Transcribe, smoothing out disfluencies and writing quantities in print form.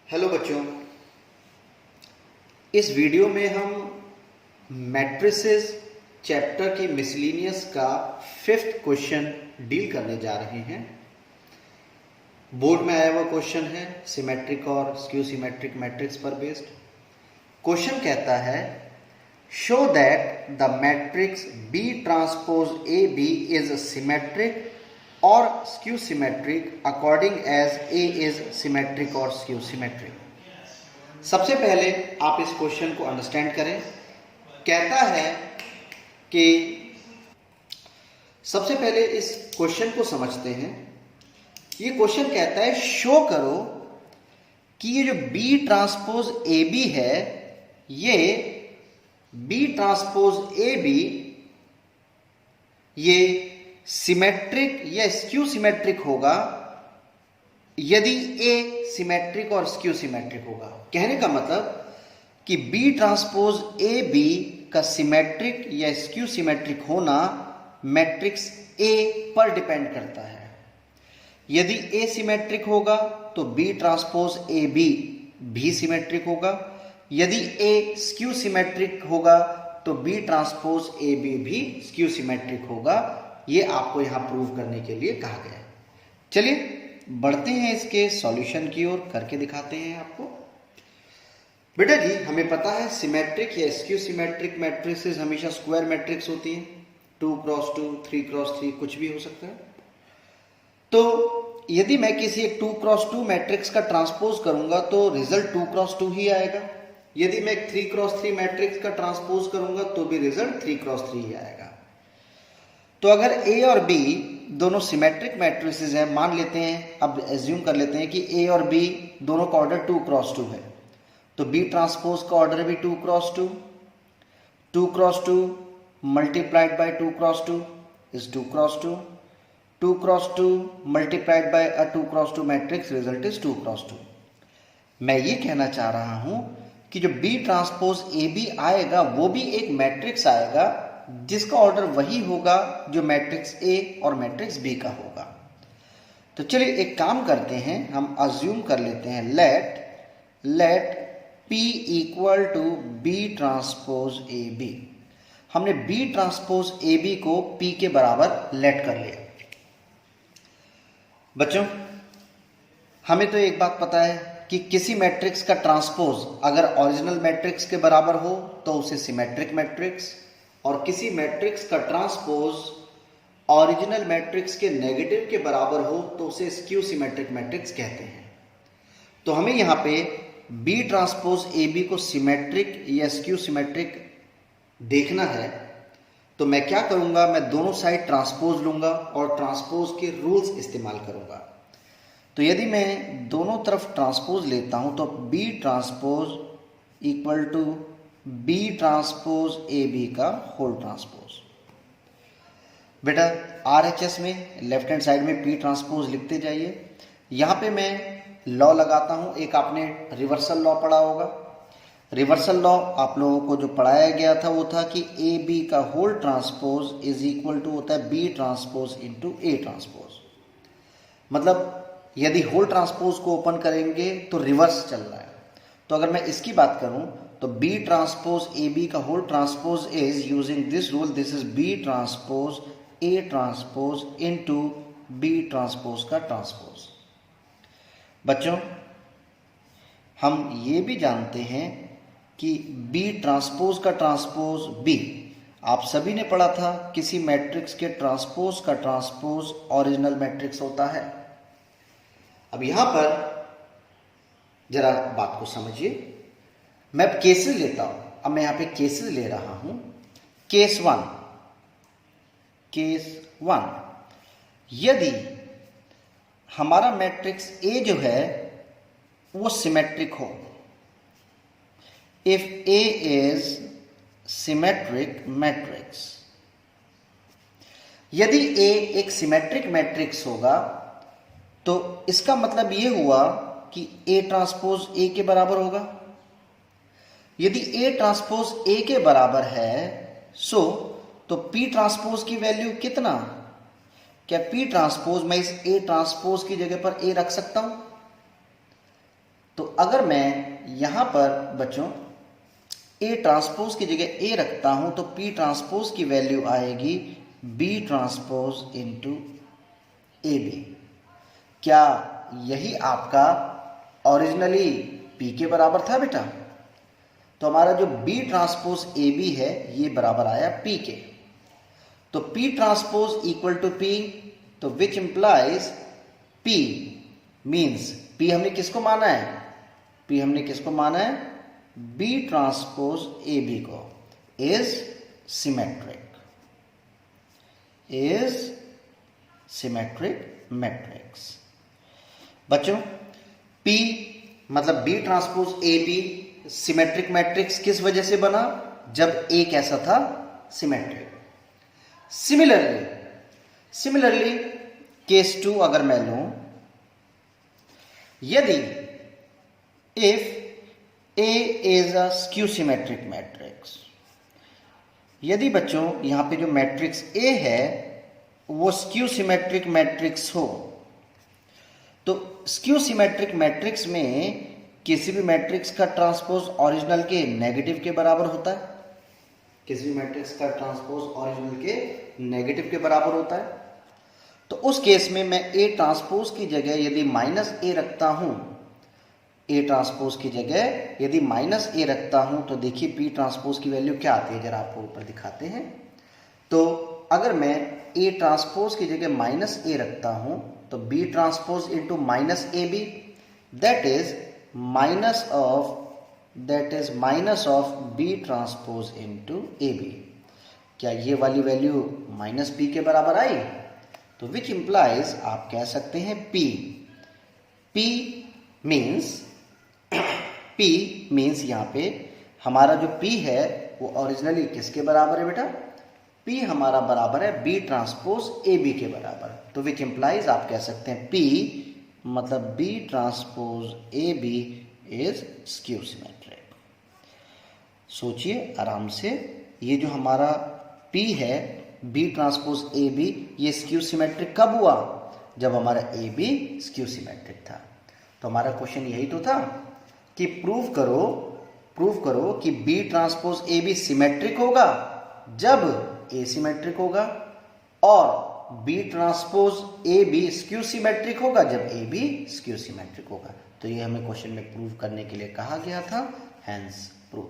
Hello बच्चों, इस video में हम मैट्रिसेस चैप्टर की मिसलिनियस का 5th क्वेश्चन डील करने जा रहे हैं। बोर्ड में आया हुआ क्वेश्चन है सिमेट्रिक और स्क्यू सिमेट्रिक मैट्रिक्स पर बेस्ड। क्वेश्चन कहता है show that the matrix B transpose A B is symmetric और skew symmetric according as A is symmetric और स्क्यू सिमेट्रिक। सबसे पहले आप इस क्वेश्चन को अंडरस्टैंड करें। कहता है कि सबसे पहले इस क्वेश्चन को समझते हैं। ये क्वेश्चन कहता है शो करो कि ये जो बी ट्रांसपोज ए बी है, ये बी ट्रांसपोज ए बी ये सिमेट्रिक या स्क्यू सिमेट्रिक होगा यदि ए सिमेट्रिक और स्क्यू सिमेट्रिक होगा। कहने का मतलब कि बी ट्रांसपोज ए बी का सिमेट्रिक या स्क्यू सिमेट्रिक होना मैट्रिक्स ए पर डिपेंड करता है। यदि ए सिमेट्रिक होगा तो बी ट्रांसपोज ए बी भी सिमेट्रिक होगा। यदि ए स्क्यू सिमेट्रिक होगा तो बी ट्रांसपोज ए बी भी स्क्यू सिमेट्रिक होगा। ये आपको यहां प्रूव करने के लिए कहा गया है। चलिए बढ़ते हैं इसके सॉल्यूशन की ओर, करके दिखाते हैं आपको। बेटा जी, हमें पता है सिमेट्रिक या स्क्यू सिमेट्रिक मैट्रिसेस हमेशा स्क्वायर मैट्रिक्स होती हैं। 2x2, 3x3 कुछ भी हो सकता है। तो यदि मैं किसी एक 2x2 मैट्रिक्स का ट्रांसपोज करूंगा तो रिजल्ट 2x2 ही आएगा। यदि मैं 3x3 मैट्रिक्स का ट्रांसपोज करूंगा तो भी रिजल्ट 3x3 ही आएगा। तो अगर ए और बी दोनों सिमेट्रिक मैट्रिसेस हैं, मान लेते हैं, अब एज्यूम कर लेते हैं कि ए और बी दोनों का ऑर्डर 2x2 है, तो बी ट्रांसपोज का ऑर्डर भी 2x2। 2x2 multiplied by 2x2 is 2x2। 2x2 multiplied by a 2x2 matrix result is 2x2। मैं ये कहना चाह रहा हूं कि जो बी ट्रांसपोज ए बी आएगा वो भी एक मैट्रिक्स आएगा जिसका ऑर्डर वही होगा जो मैट्रिक्स ए और मैट्रिक्स बी का होगा। तो चलिए एक काम करते हैं, हम अज्यूम कर लेते हैं let P equal to B transpose A B. हमने बी ट्रांसपोज ए बी को P के बराबर लेट कर लिया। बच्चों, हमें तो एक बात पता है कि किसी मैट्रिक्स का ट्रांसपोज अगर ओरिजिनल मैट्रिक्स के बराबर हो तो उसे सिमेट्रिक मैट्रिक्स, और किसी मैट्रिक्स का ट्रांसपोज ओरिजिनल मैट्रिक्स के नेगेटिव के बराबर हो तो उसे स्क्यू सिमेट्रिक मैट्रिक्स कहते हैं। तो हमें यहाँ पे बी ट्रांसपोज ए बी को सिमेट्रिक या स्क्यू सिमेट्रिक देखना है। तो मैं क्या करूँगा, मैं दोनों साइड ट्रांसपोज लूँगा और ट्रांसपोज के रूल्स इस्तेमाल करूँगा। तो यदि मैं दोनों तरफ ट्रांसपोज लेता हूँ तो B transpose equal to B transpose A B का होल ट्रांसपोज। बेटा RHS में लेफ्ट हैंड साइड में पी ट्रांसपोज लिखते जाइए। यहाँ पे मैं लॉ लगाता हूँ। एक आपने रिवर्सल लॉ पढ़ा होगा। रिवर्सल लॉ आप लोगों को जो पढ़ाया गया था वो था कि ए बी का whole transpose is equal to होता है B transpose into A transpose. मतलब यदि होल ट्रांसपोज को ओपन करेंगे तो रिवर्स चल रहा है। तो अगर मैं इसकी बात करूं तो बी ट्रांसपोज ए बी का whole transpose is using this rule, this is B transpose A transpose into B transpose का ट्रांसपोज। बच्चों, हम ये भी जानते हैं कि बी ट्रांसपोज का ट्रांसपोज बी, आप सभी ने पढ़ा था किसी मैट्रिक्स के ट्रांसपोज का ट्रांसपोज ओरिजिनल मैट्रिक्स होता है। अब यहां पर जरा बात को समझिए। मैं अब केसेस लेता हूं। अब मैं यहां पे केसेस ले रहा हूं। केस वन, यदि हमारा मैट्रिक्स ए जो है वो सिमेट्रिक हो, if A is symmetric matrix. यदि ए एक सिमेट्रिक मैट्रिक्स होगा तो इसका मतलब ये हुआ कि ए ट्रांसपोज ए के बराबर होगा। यदि ए ट्रांसपोज ए के बराबर है तो पी ट्रांसपोज की वैल्यू कितना, क्या P ट्रांसपोज मैं इस A ट्रांसपोज की जगह पर A रख सकता हूं? तो अगर मैं यहां पर बच्चों ए ट्रांसपोज की जगह ए रखता हूं तो पी ट्रांसपोज की वैल्यू आएगी B transpose into A B. क्या यही आपका ओरिजिनली पी के बराबर था बेटा? तो हमारा जो बी ट्रांसपोज ए बी है ये बराबर आया पी के। तो P transpose equal to P, तो which implies P means, P हमने किसको माना है? पी हमने किसको माना है? बी ट्रांसपोज ए बी को is symmetric, is symmetric matrix. बच्चों P मतलब B transpose A B symmetric matrix किस वजह से बना? जब A कैसा था? सिमेट्रिक। सिमिलरली केस 2 अगर मैं लूं, यदि if A is a skew symmetric matrix, यदि बच्चों यहां पे जो मैट्रिक्स A है वो स्क्यू सिमेट्रिक मैट्रिक्स हो, तो स्क्यू सिमेट्रिक मैट्रिक्स में किसी भी मैट्रिक्स का ट्रांसपोज ओरिजिनल के नेगेटिव के बराबर होता है। किसी भी मैट्रिक्स का ट्रांसपोज ओरिजिनल के नेगेटिव के बराबर होता है। तो उस केस में मैं ए ट्रांसपोज की जगह यदि माइनस ए रखता हूं, ए ट्रांसपोज की जगह यदि माइनस ए रखता हूं तो देखिए पी ट्रांसपोज की वैल्यू क्या आती है, जरा आपको ऊपर दिखाते हैं। तो अगर मैं ए ट्रांसपोज की जगह माइनस ए रखता हूं तो B transpose into minus A B, that is minus of B transpose into A B. क्या ये वाली वैल्यू माइनस बी के बराबर आई? तो विच इंप्लाइज आप कह सकते हैं P मीन्स यहां पे हमारा जो P है वो ओरिजिनली किसके बराबर है बेटा? P हमारा बराबर है बी ट्रांसपोज ए बी के बराबर। तो विच इंप्लाइज आप कह सकते हैं P मतलब B transpose A B is skew symmetric. सोचिए आराम से, ये जो हमारा P है बी ट्रांसपोज ए बी, ये स्क्यू सिमेट्रिक कब हुआ? जब हमारा ए बी स्क्यू सिमेट्रिक था। तो हमारा क्वेश्चन यही तो था कि प्रूव करो कि B transpose A B symmetric होगा जब ए सिमेट्रिक होगा, और B transpose A B skew symmetric होगा जब ए बी स्क्यू सिमेट्रिक होगा। तो ये हमें क्वेश्चन में प्रूव करने के लिए कहा गया था, हेंस प्रूव।